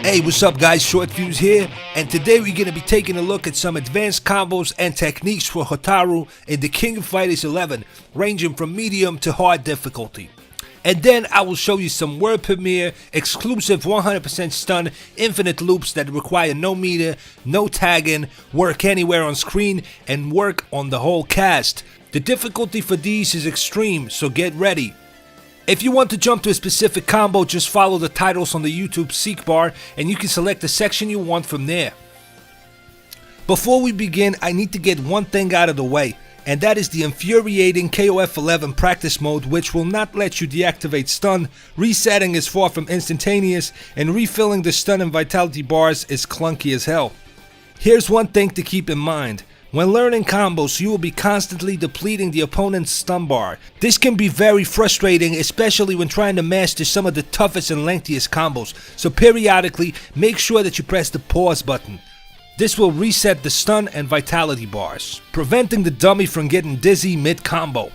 Hey, what's up guys, Short Fuse here, and today we're going to be taking a look at some advanced combos and techniques for Hotaru in the King of Fighters 11, ranging from medium to hard difficulty. And then I will show you some world premiere, exclusive 100% stun, infinite loops that require no meter, no tagging, work anywhere on screen, and work on the whole cast. The difficulty for these is extreme, so get ready. If you want to jump to a specific combo, just follow the titles on the YouTube seek bar and you can select the section you want from there. Before we begin, I need to get one thing out of the way, and that is the infuriating KOF 11 practice mode, which will not let you deactivate stun. Resetting is far from instantaneous, and refilling the stun and vitality bars is clunky as hell. Here's one thing to keep in mind. When learning combos, you will be constantly depleting the opponent's stun bar. This can be very frustrating, especially when trying to master some of the toughest and lengthiest combos, so periodically make sure that you press the pause button. This will reset the stun and vitality bars, preventing the dummy from getting dizzy mid-combo.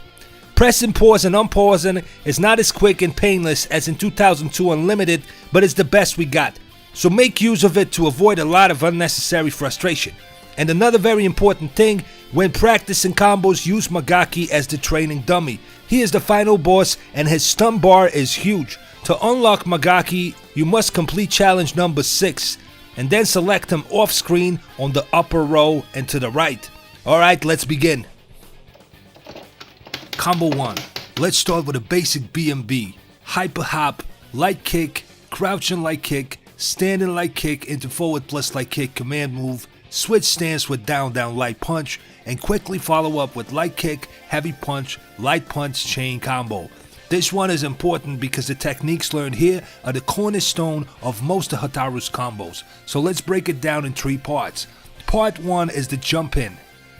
Pressing pause and unpausing is not as quick and painless as in 2002 Unlimited, but it's the best we got, so make use of it to avoid a lot of unnecessary frustration. And another very important thing, when practicing combos, use Magaki as the training dummy. He is the final boss and his stun bar is huge. To unlock Magaki, you must complete challenge number 6 and then select him off screen on the upper row and to the right. Alright, let's begin. Combo 1. Let's start with a basic BMB. Hyper hop, light kick, crouching light kick, standing light kick into forward plus light kick command move, switch stance with down light punch, and quickly follow up with light kick, heavy punch, light punch chain combo. This one is important because the techniques learned here are the cornerstone of most of Hotaru's combos. So let's break it down in 3 parts. Part 1 is the jump in.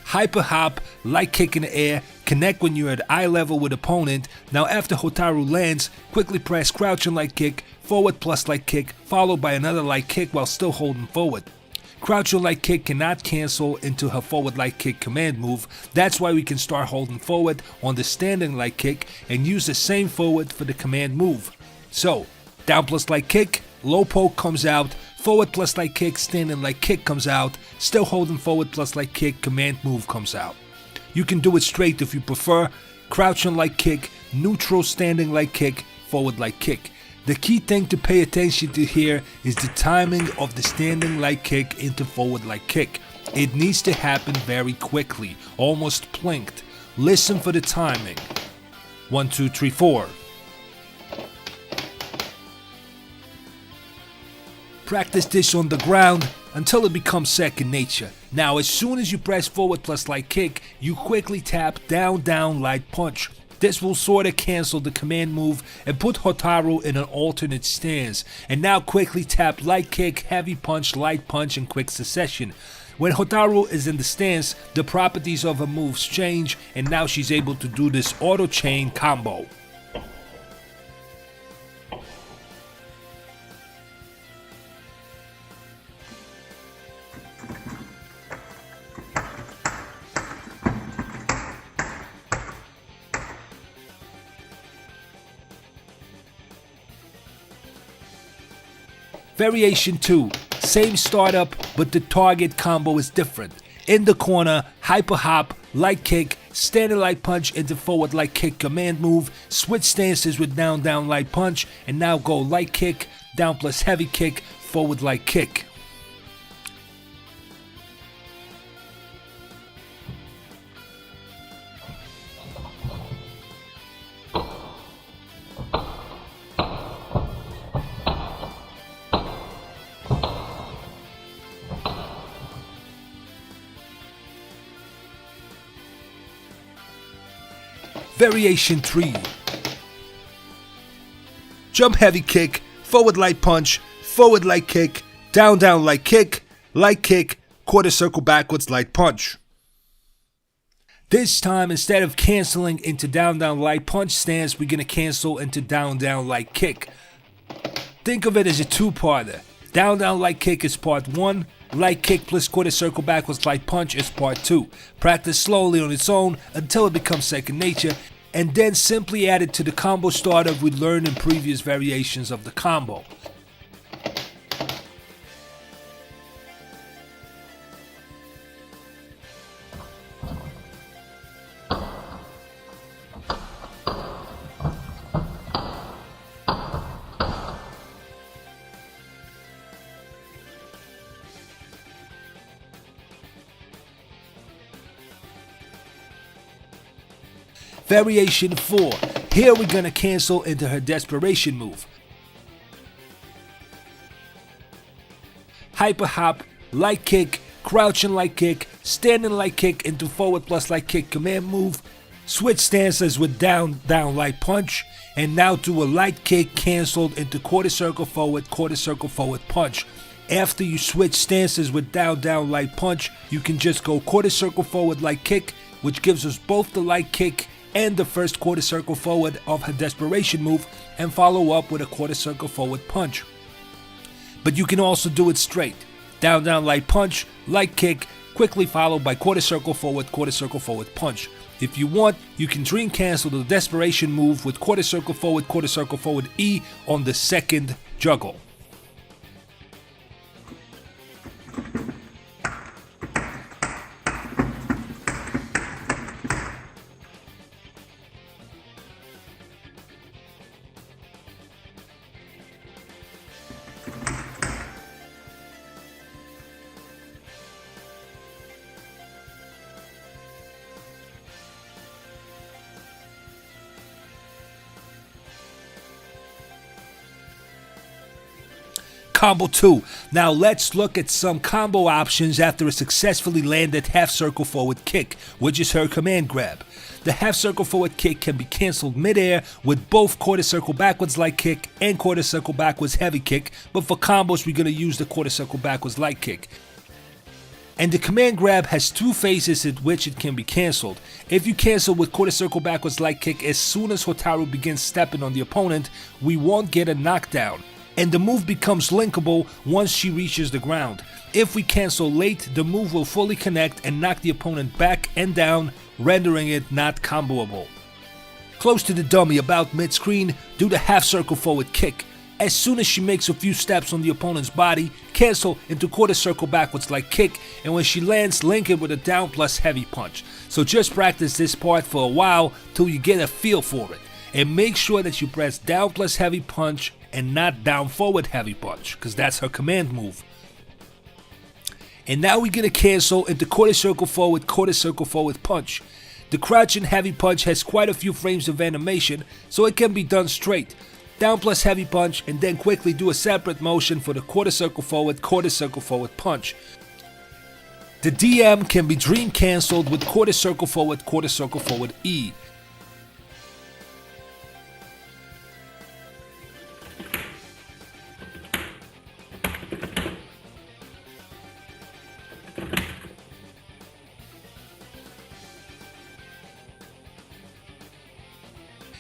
Hyper hop, light kick in the air, connect when you're at eye level with opponent. Now after Hotaru lands, quickly press crouching light kick, forward plus light kick, followed by another light kick while still holding forward. Crouching light kick cannot cancel into her forward light kick command move. That's why we can start holding forward on the standing light kick and use the same forward for the command move. So, down plus light kick, low poke comes out, forward plus light kick, standing light kick comes out, still holding forward plus light kick, command move comes out. You can do it straight if you prefer, crouching light kick, neutral standing light kick, forward light kick. The key thing to pay attention to here is the timing of the standing light kick into forward light kick. It needs to happen very quickly, almost plinked. Listen for the timing. 1, 2, 3, 4. Practice this on the ground until it becomes second nature. Now as soon as you press forward plus light kick, you quickly tap down light punch. This will sorta cancel the command move and put Hotaru in an alternate stance. And now quickly tap light kick, heavy punch, light punch in quick succession. When Hotaru is in the stance, the properties of her moves change and now she's able to do this auto chain combo. Variation 2, same startup, but the target combo is different. In the corner, hyper hop, light kick, standing light punch into forward light kick command move, switch stances with down light punch, and now go light kick, down plus heavy kick, forward light kick. Variation 3. Jump heavy kick, forward light punch, forward light kick, down light kick, quarter circle backwards light punch. This time, instead of canceling into down light punch stance, we're gonna cancel into down light kick. Think of it as a 2-parter. Down light kick is part 1, light kick plus quarter circle backwards light punch is part 2. Practice slowly on its own until it becomes second nature, and then simply add it to the combo starter we learned in previous variations of the combo. Variation 4. Here we're gonna cancel into her desperation move. Hyper hop, light kick, crouching light kick, standing light kick into forward plus light kick command move, switch stances with down light punch, and now do a light kick canceled into quarter circle forward punch. After you switch stances with down light punch, you can just go quarter circle forward light kick, which gives us both the light kick and the first quarter circle forward of her desperation move, and follow up with a quarter circle forward punch. But you can also do it straight. Down light punch, light kick, quickly followed by quarter circle forward punch. If you want, you can dream cancel the desperation move with quarter circle forward E on the second juggle. Combo 2. Now let's look at some combo options after a successfully landed half circle forward kick, which is her command grab. The half circle forward kick can be cancelled midair with both quarter circle backwards light kick and quarter circle backwards heavy kick, but for combos we're going to use the quarter circle backwards light kick. And the command grab has two phases at which it can be cancelled. If you cancel with quarter circle backwards light kick as soon as Hotaru begins stepping on the opponent, we won't get a knockdown, and the move becomes linkable once she reaches the ground. If we cancel late, the move will fully connect and knock the opponent back and down, rendering it not comboable. Close to the dummy about mid-screen, do the half circle forward kick. As soon as she makes a few steps on the opponent's body, cancel into quarter circle backwards light kick, and when she lands, link it with a down plus heavy punch. So just practice this part for a while till you get a feel for it. And make sure that you press down plus heavy punch and not down forward heavy punch, because that's her command move. And now we're going to cancel into quarter circle forward punch. The crouching heavy punch has quite a few frames of animation, so it can be done straight. Down plus heavy punch, and then quickly do a separate motion for the quarter circle forward punch. The DM can be dream cancelled with quarter circle forward E.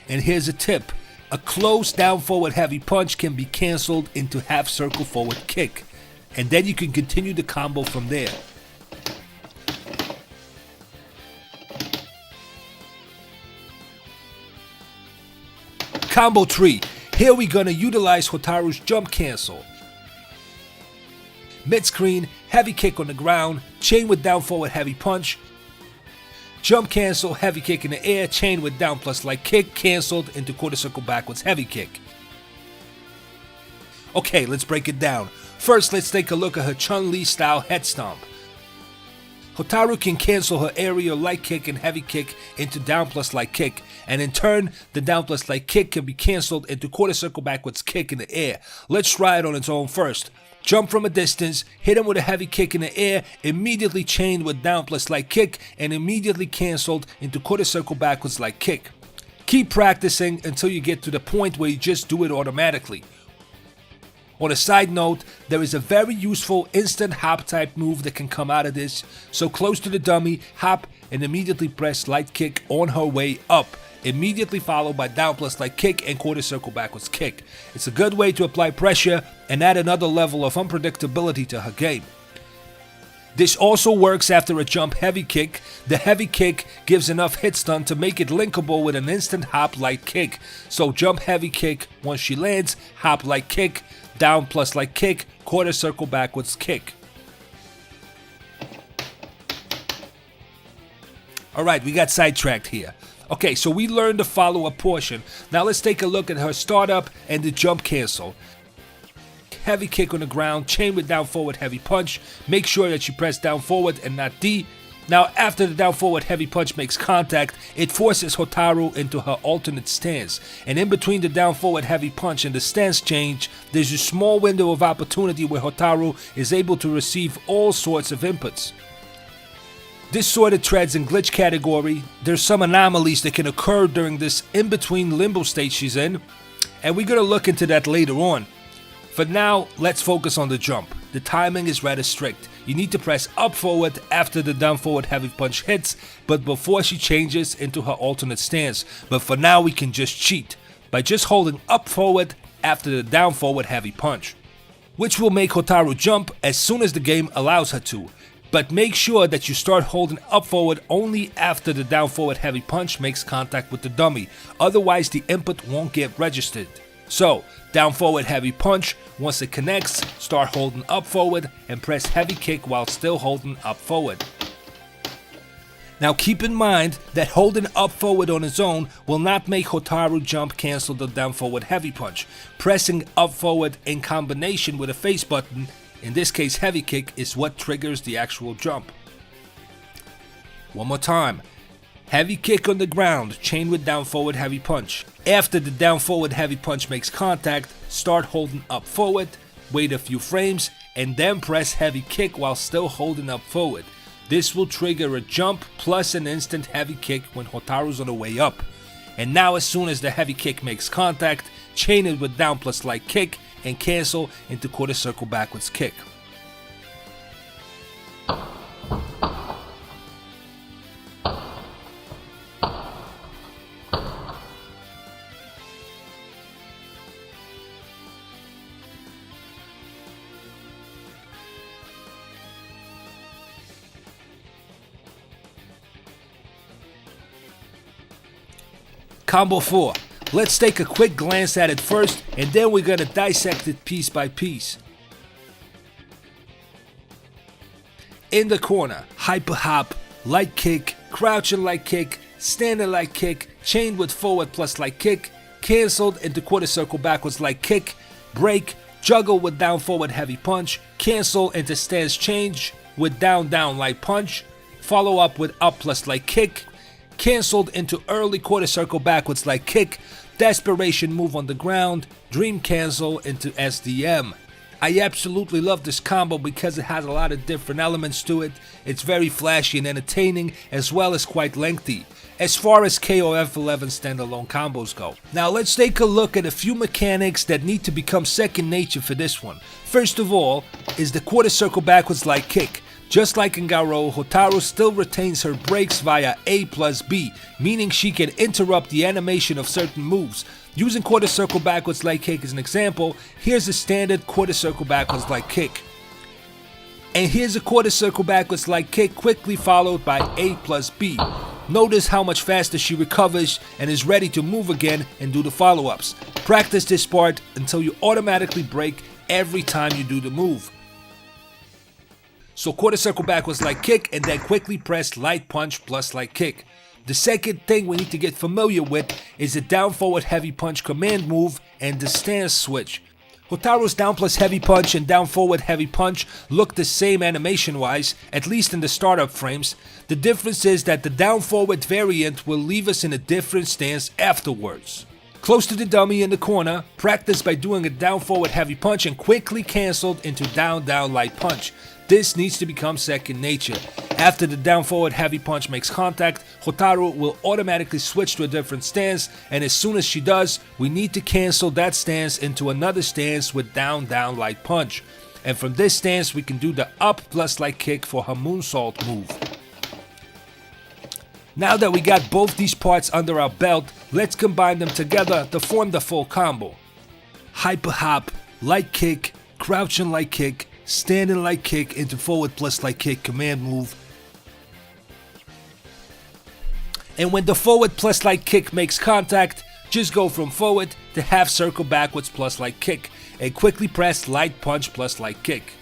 And here's a tip. A close down forward heavy punch can be cancelled into half circle forward kick. And then you can continue the combo from there. Combo 3. Here we're gonna utilize Hotaru's jump cancel. Mid-screen, heavy kick on the ground, chain with down forward heavy punch. Jump cancel, heavy kick in the air, chain with down plus light kick, cancelled into quarter circle backwards heavy kick. Okay, let's break it down. First, let's take a look at her Chun-Li style head stomp. Hotaru can cancel her aerial light kick and heavy kick into down plus light kick, and in turn, the down plus light kick can be cancelled into quarter circle backwards kick in the air. Let's try it on its own first. Jump from a distance, hit him with a heavy kick in the air, immediately chained with down plus light kick, and immediately cancelled into quarter circle backwards light kick. Keep practicing until you get to the point where you just do it automatically. On a side note, there is a very useful instant hop type move that can come out of this, so close to the dummy, hop and immediately press light kick on her way up, immediately followed by down plus light kick and quarter circle backwards kick. It's a good way to apply pressure and add another level of unpredictability to her game. This also works after a jump heavy kick. The heavy kick gives enough hit stun to make it linkable with an instant hop light kick. So jump heavy kick, once she lands, hop light kick, down plus light kick, quarter circle backwards kick. Alright, we got sidetracked here. Okay, so we learned the follow-up portion. Now let's take a look at her startup and the jump cancel. Heavy kick on the ground, chain with down forward heavy punch. Make sure that you press down forward and not D. Now, after the down forward heavy punch makes contact, it forces Hotaru into her alternate stance, and in between the down forward heavy punch and the stance change, there's a small window of opportunity where Hotaru is able to receive all sorts of inputs. This sort of treads in glitch category. There's some anomalies that can occur during this in-between limbo state she's in, and we're going to look into that later on. For now, let's focus on the jump. The timing is rather strict. You need to press up forward after the down forward heavy punch hits, but before she changes into her alternate stance. But for now, we can just cheat by just holding up forward after the down forward heavy punch, which will make Hotaru jump as soon as the game allows her to. But make sure that you start holding up forward only after the down forward heavy punch makes contact with the dummy, otherwise the input won't get registered. So, down forward heavy punch, once it connects, start holding up forward and press heavy kick while still holding up forward. Now keep in mind that holding up forward on its own will not make Hotaru jump cancel the down forward heavy punch. Pressing up forward in combination with a face button, in this case heavy kick, is what triggers the actual jump. One more time. Heavy kick on the ground, chain with down forward heavy punch. After the down forward heavy punch makes contact, start holding up forward, wait a few frames, and then press heavy kick while still holding up forward. This will trigger a jump plus an instant heavy kick when Hotaru's on the way up. And now as soon as the heavy kick makes contact, chain it with down plus light kick and cancel into quarter circle backwards kick. Combo 4. Let's take a quick glance at it first, and then we're gonna dissect it piece by piece. In the corner, hyper hop, light kick, crouching light kick, standing light kick, chained with forward plus light kick, cancelled into quarter circle backwards light kick, break, juggle with down forward heavy punch, cancel into stance change with down light punch, follow up with up plus light kick, cancelled into early quarter circle backwards light kick, desperation move on the ground, dream cancel into SDM. I absolutely love this combo because it has a lot of different elements to it. It's very flashy and entertaining, as well as quite lengthy, as far as KOF 11 standalone combos go. Now let's take a look at a few mechanics that need to become second nature for this one. First of all is the quarter circle backwards light kick. Just like in Garo, Hotaru still retains her breaks via A plus B, meaning she can interrupt the animation of certain moves. Using quarter circle backwards light kick as an example, here's a standard quarter circle backwards light kick. And here's a quarter circle backwards light kick quickly followed by A plus B. Notice how much faster she recovers and is ready to move again and do the follow-ups. Practice this part until you automatically break every time you do the move. So quarter circle backwards light kick and then quickly press light punch plus light kick. The second thing we need to get familiar with is the down forward heavy punch command move and the stance switch. Hotaru's down plus heavy punch and down forward heavy punch look the same animation wise, at least in the startup frames. The difference is that the down forward variant will leave us in a different stance afterwards. Close to the dummy in the corner, practice by doing a down forward heavy punch and quickly cancelled into down light punch. This needs to become second nature. After the down forward heavy punch makes contact, Hotaru will automatically switch to a different stance, and as soon as she does, we need to cancel that stance into another stance with down light punch. And from this stance we can do the up plus light kick for her moonsault move. Now that we got both these parts under our belt, let's combine them together to form the full combo. Hyper hop, light kick, crouching light kick, standing light kick into forward plus light kick command move. And when the forward plus light kick makes contact, just go from forward to half circle backwards plus light kick and quickly press light punch plus light kick.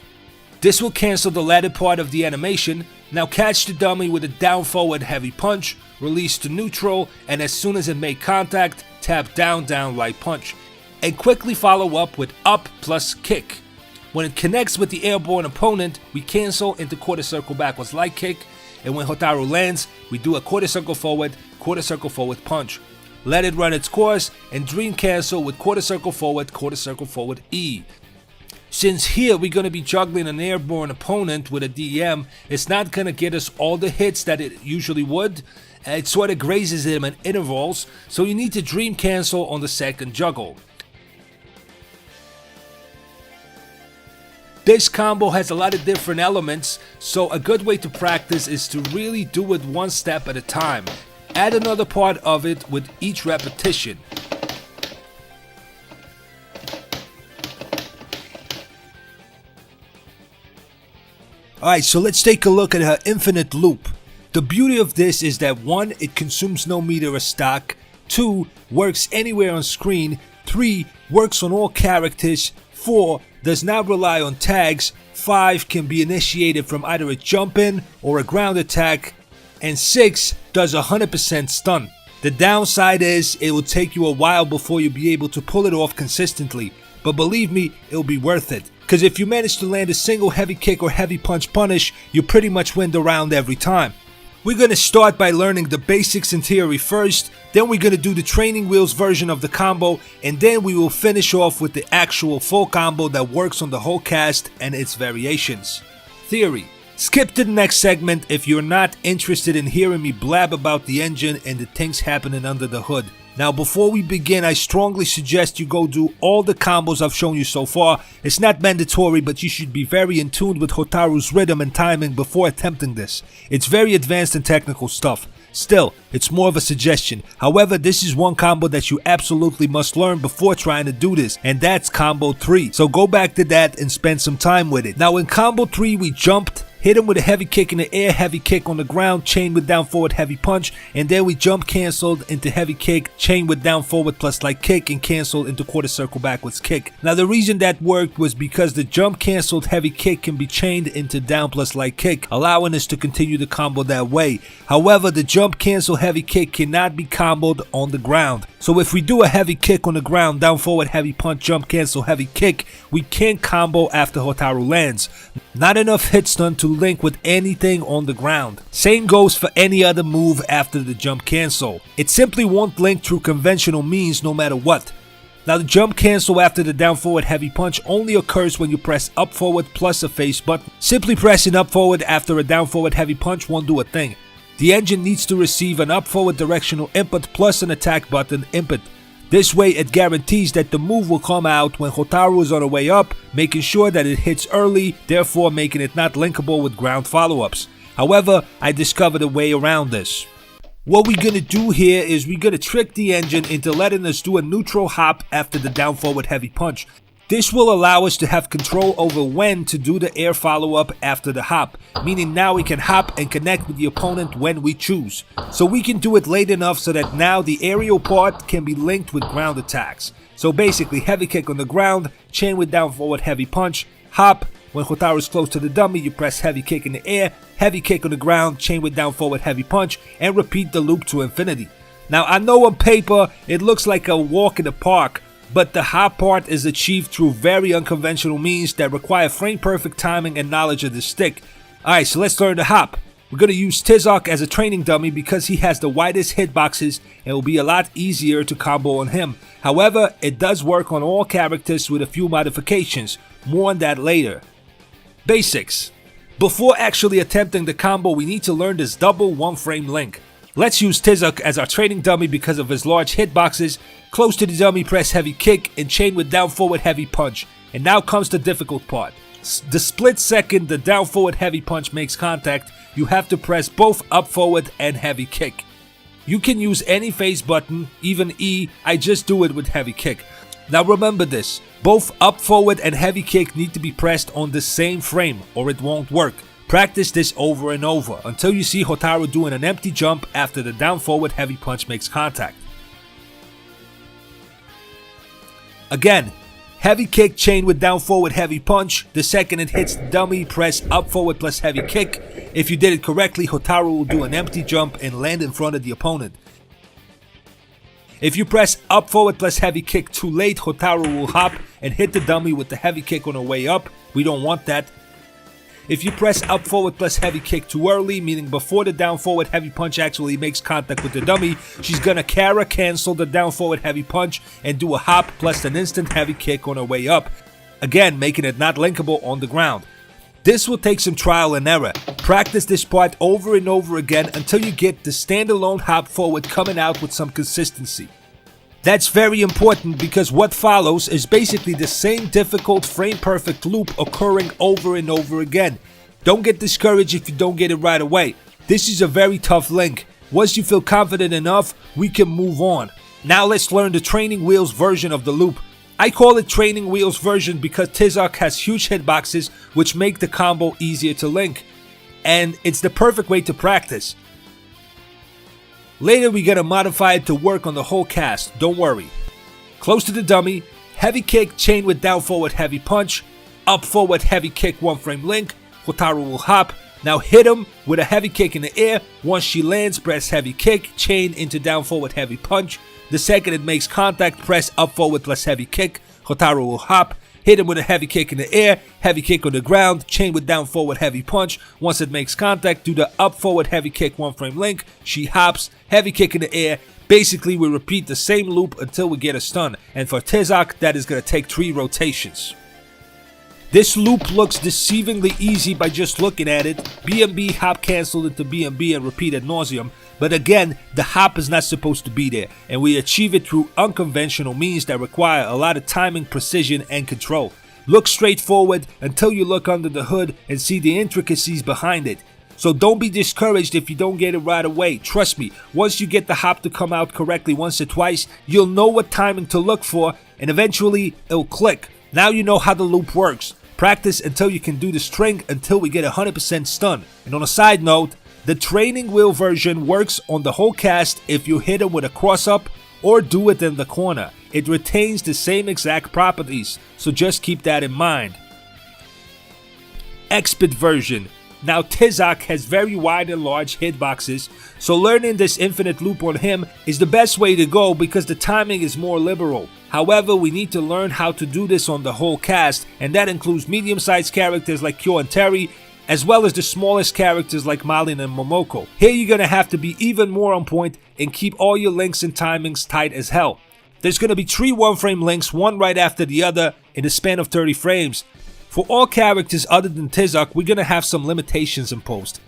This will cancel the latter part of the animation. Now catch the dummy with a down forward heavy punch, release to neutral, and as soon as it made contact, tap down light punch, and quickly follow up with up plus kick. When it connects with the airborne opponent, we cancel into quarter circle backwards light kick, and when Hotaru lands, we do a quarter circle forward punch. Let it run its course and dream cancel with quarter circle forward E. Since here we're going to be juggling an airborne opponent with a DM, it's not going to get us all the hits that it usually would. It sort of grazes him in intervals, so you need to dream cancel on the second juggle. This combo has a lot of different elements, so a good way to practice is to really do it one step at a time. Add another part of it with each repetition. Alright, so let's take a look at her infinite loop. The beauty of this is that 1. It consumes no meter of stock, 2. Works anywhere on screen, 3. Works on all characters, 4. Does not rely on tags, 5. Can be initiated from either a jump in or a ground attack, and 6. Does 100% stun. The downside is it will take you a while before you'll be able to pull it off consistently, but believe me, it'll be worth it. Because if you manage to land a single heavy kick or heavy punch punish, you pretty much win the round every time. We're going to start by learning the basics in theory first, then we're going to do the training wheels version of the combo, and then we will finish off with the actual full combo that works on the whole cast and its variations. Theory. Skip to the next segment if you're not interested in hearing me blab about the engine and the things happening under the hood. Now before we begin, I strongly suggest you go do all the combos I've shown you so far. It's not mandatory, but you should be very in tune with Hotaru's rhythm and timing before attempting this. It's very advanced and technical stuff. Still, it's more of a suggestion. However, this is one combo that you absolutely must learn before trying to do this, and that's combo 3. So go back to that and spend some time with it. Now in combo 3 we jumped, hit him with a heavy kick in the air, heavy kick on the ground, chain with down forward heavy punch, and then we jump canceled into heavy kick, chain with down forward plus light kick, and canceled into quarter circle backwards kick. Now the reason that worked was because the jump canceled heavy kick can be chained into down plus light kick, allowing us to continue the combo that way. However, the jump cancel heavy kick cannot be comboed on the ground. So if we do a heavy kick on the ground, down forward heavy punch, jump cancel heavy kick, we can't combo after Hotaru lands. Not enough hit stun to link with anything on the ground. Same goes for any other move after the jump cancel. It simply won't link through conventional means no matter what. Now the jump cancel after the down forward heavy punch only occurs when you press up forward plus a face button. Simply pressing up forward after a down forward heavy punch won't do a thing. The engine needs to receive an up forward directional input plus an attack button input. This way it guarantees that the move will come out when Hotaru is on the way up, making sure that it hits early, therefore making it not linkable with ground follow-ups. However, I discovered a way around this. What we're going to do here is we're going to trick the engine into letting us do a neutral hop after the down forward heavy punch. This will allow us to have control over when to do the air follow-up after the hop, meaning now we can hop and connect with the opponent when we choose. So we can do it late enough so that now the aerial part can be linked with ground attacks. So basically heavy kick on the ground, chain with down forward heavy punch, hop. When Hotaru is close to the dummy, you press heavy kick in the air, heavy kick on the ground, chain with down forward heavy punch, and repeat the loop to infinity. Now I know on paper it looks like a walk in the park, but the hop part is achieved through very unconventional means that require frame perfect timing and knowledge of the stick. Alright, so let's learn the hop. We're going to use Tizok as a training dummy because he has the widest hitboxes and it will be a lot easier to combo on him. However, it does work on all characters with a few modifications. More on that later. Basics. Before actually attempting the combo, we need to learn this double one frame link. Let's use Tizok as our training dummy because of his large hitboxes. Close to the dummy, press heavy kick and chain with down forward heavy punch. And now comes the difficult part. The split second the down forward heavy punch makes contact, you have to press both up forward and heavy kick. You can use any face button, even E, I just do it with heavy kick. Now remember this, both up forward and heavy kick need to be pressed on the same frame or it won't work. Practice this over and over until you see Hotaru doing an empty jump after the down forward heavy punch makes contact. Again, heavy kick chain with down forward heavy punch. The second it hits the dummy, press up forward plus heavy kick. If you did it correctly, Hotaru will do an empty jump and land in front of the opponent. If you press up forward plus heavy kick too late, Hotaru will hop and hit the dummy with the heavy kick on the way up. We don't want that. If you press up forward plus heavy kick too early, meaning before the down forward heavy punch actually makes contact with the dummy, she's gonna Kara cancel the down forward heavy punch and do a hop plus an instant heavy kick on her way up, again making it not linkable on the ground. This will take some trial and error. Practice this part over and over again until you get the standalone hop forward coming out with some consistency. That's very important because what follows is basically the same difficult frame perfect loop occurring over and over again. Don't get discouraged if you don't get it right away. This is a very tough link. Once you feel confident enough, we can move on. Now let's learn the training wheels version of the loop. I call it training wheels version because Tizok has huge hitboxes which make the combo easier to link. And it's the perfect way to practice. Later we're gonna modify it to work on the whole cast, don't worry. Close to the dummy, heavy kick chain with down forward heavy punch, up forward heavy kick 1-frame link, Hotaru will hop. Now hit him with a heavy kick in the air. Once she lands, press heavy kick, chain into down forward heavy punch. The second it makes contact, press up forward plus heavy kick, Hotaru will hop. Hit him with a heavy kick in the air, heavy kick on the ground, chain with down forward heavy punch. Once it makes contact, do the up forward heavy kick 1-frame link. She hops, heavy kick in the air. Basically, we repeat the same loop until we get a stun. And for Tizok, that is going to take 3 rotations. This loop looks deceivingly easy by just looking at it. BMB hop cancelled into BMB and repeat ad nauseum. But again, the hop is not supposed to be there, and we achieve it through unconventional means that require a lot of timing, precision, and control. Look straight forward until you look under the hood and see the intricacies behind it. So don't be discouraged if you don't get it right away. Trust me, once you get the hop to come out correctly once or twice, you'll know what timing to look for, and eventually it'll click. Now you know how the loop works. Practice until you can do the string until we get 100% stun. And on a side note, the training wheel version works on the whole cast if you hit him with a cross up or do it in the corner. It retains the same exact properties, so just keep that in mind. Expert version. Now Tizok has very wide and large hitboxes, so learning this infinite loop on him is the best way to go because the timing is more liberal. However, we need to learn how to do this on the whole cast, and that includes medium-sized characters like Kyo and Terry, as well as the smallest characters like Malin and Momoko. Here you're gonna have to be even more on point and keep all your links and timings tight as hell. There's gonna be 3 1-frame links, one right after the other, in the span of 30 frames. For all characters other than Tizok, we're gonna have some limitations imposed.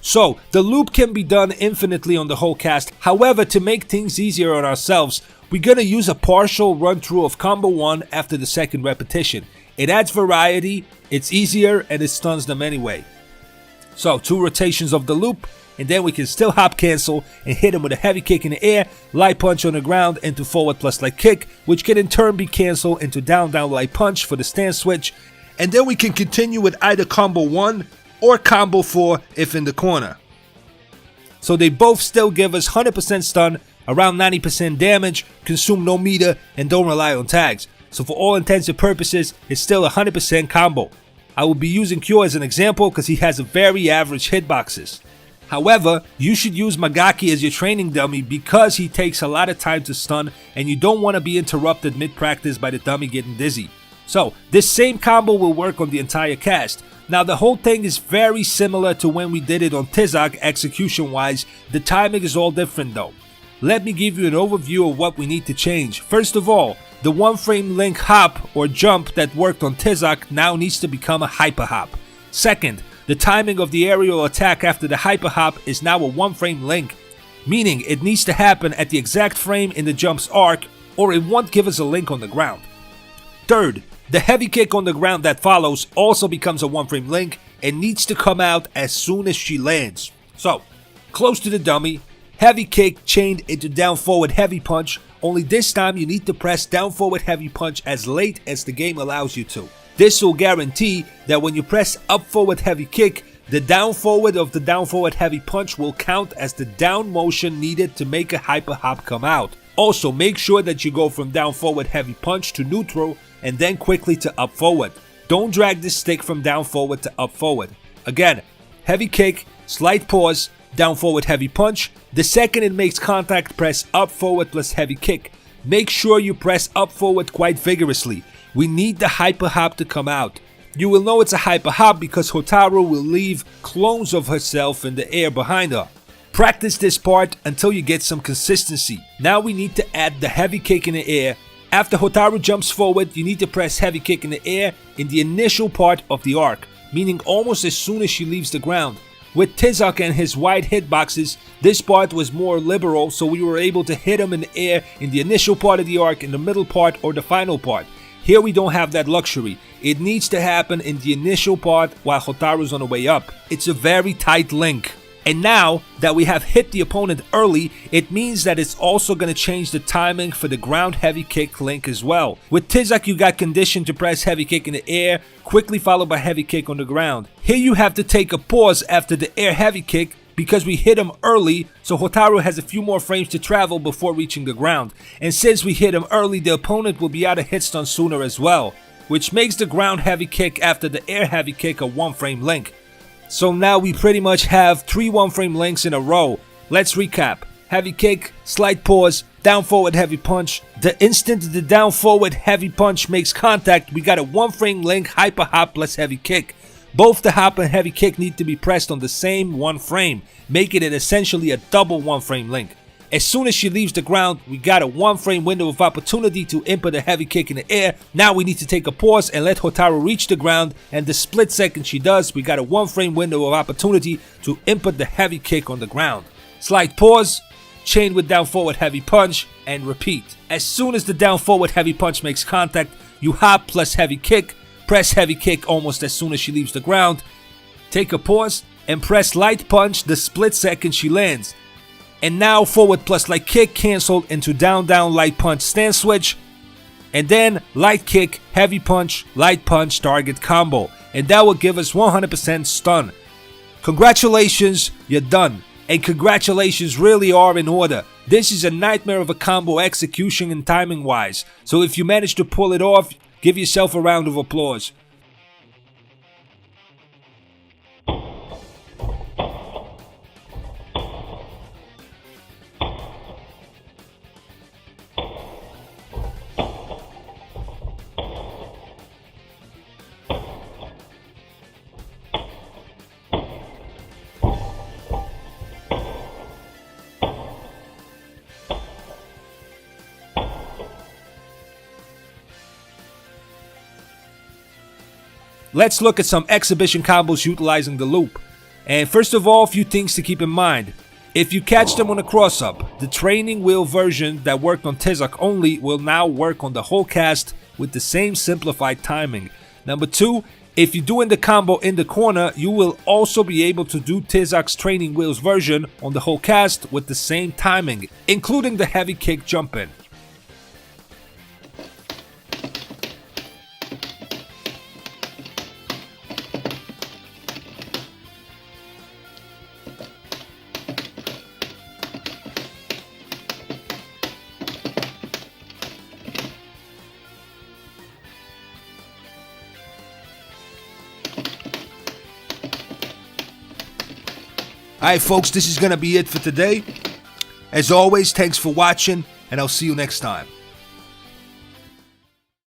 So, the loop can be done infinitely on the whole cast. However, to make things easier on ourselves, we're gonna use a partial run through of combo 1 after the second repetition. It adds variety, it's easier, and it stuns them anyway. So 2 rotations of the loop, and then we can still hop cancel and hit him with a heavy kick in the air, light punch on the ground into forward plus light kick, which can in turn be canceled into down light punch for the stance switch, and then we can continue with either combo 1 or combo 4 if in the corner. So they both still give us 100% stun, around 90% damage, consume no meter, and don't rely on tags. So for all intents and purposes, it's still a 100% combo. I will be using Kyo as an example because he has a very average hitboxes. However, you should use Magaki as your training dummy because he takes a lot of time to stun and you don't want to be interrupted mid-practice by the dummy getting dizzy. So this same combo will work on the entire cast. Now the whole thing is very similar to when we did it on Tizok execution wise, the timing is all different though. Let me give you an overview of what we need to change. First of all, the 1-frame link hop or jump that worked on Tizok now needs to become a hyper hop. Second, the timing of the aerial attack after the hyper hop is now a 1-frame link, meaning it needs to happen at the exact frame in the jump's arc or it won't give us a link on the ground. Third, the heavy kick on the ground that follows also becomes a 1-frame link and needs to come out as soon as she lands. So, close to the dummy, heavy kick chained into down forward heavy punch, only this time you need to press down forward heavy punch as late as the game allows you to. This will guarantee that when you press up forward heavy kick, the down forward of the down forward heavy punch will count as the down motion needed to make a hyper hop come out. Also, make sure that you go from down forward heavy punch to neutral and then quickly to up forward. Don't drag the stick from down forward to up forward. Again, heavy kick, slight pause, down forward heavy punch. The second it makes contact, press up forward plus heavy kick. Make sure you press up forward quite vigorously. We need the hyper hop to come out. You will know it's a hyper hop because Hotaru will leave clones of herself in the air behind her. Practice this part until you get some consistency. Now we need to add the heavy kick in the air. After Hotaru jumps forward, you need to press heavy kick in the air in the initial part of the arc, meaning almost as soon as she leaves the ground. With Tizak and his wide hitboxes, this part was more liberal, so we were able to hit him in the air in the initial part of the arc, in the middle part, or the final part. Here we don't have that luxury. It needs to happen in the initial part while Hotaru's on the way up. It's a very tight link. And now that we have hit the opponent early, it means that it's also going to change the timing for the ground heavy kick link as well. With Tizak, you got conditioned to press heavy kick in the air, quickly followed by heavy kick on the ground. Here you have to take a pause after the air heavy kick because we hit him early, so Hotaru has a few more frames to travel before reaching the ground. And since we hit him early, the opponent will be out of hit stun sooner as well, which makes the ground heavy kick after the air heavy kick a 1-frame link. So now we pretty much have 3 1-frame links in a row. Let's recap. Heavy kick, slight pause, down forward heavy punch. The instant the down forward heavy punch makes contact, we got a 1-frame link hyper hop plus heavy kick. Both the hop and heavy kick need to be pressed on the same 1 frame, making it essentially a double 1-frame link. As soon as she leaves the ground, we got a 1-frame window of opportunity to input a heavy kick in the air. Now we need to take a pause and let Hotaru reach the ground, and the split second she does, we got a 1-frame window of opportunity to input the heavy kick on the ground. Slight pause, chain with down forward heavy punch, and repeat. As soon as the down forward heavy punch makes contact, you hop plus heavy kick, press heavy kick almost as soon as she leaves the ground, take a pause, and press light punch the split second she lands. And now forward plus light kick canceled into down light punch stance switch, and then light kick, heavy punch, light punch target combo, and that will give us 100% stun. Congratulations, you're done. And congratulations really are in order. This is a nightmare of a combo execution and timing wise, so if you manage to pull it off, give yourself a round of applause. Let's look at some exhibition combos utilizing the loop. And first of all, a few things to keep in mind. If you catch them on a cross-up, the training wheel version that worked on Tizak only will now work on the whole cast with the same simplified timing. Number 2, if you're doing the combo in the corner, you will also be able to do Tizak's training wheels version on the whole cast with the same timing, including the heavy kick jump in. Alright folks, this is going to be it for today. As always, thanks for watching, and I'll see you next time.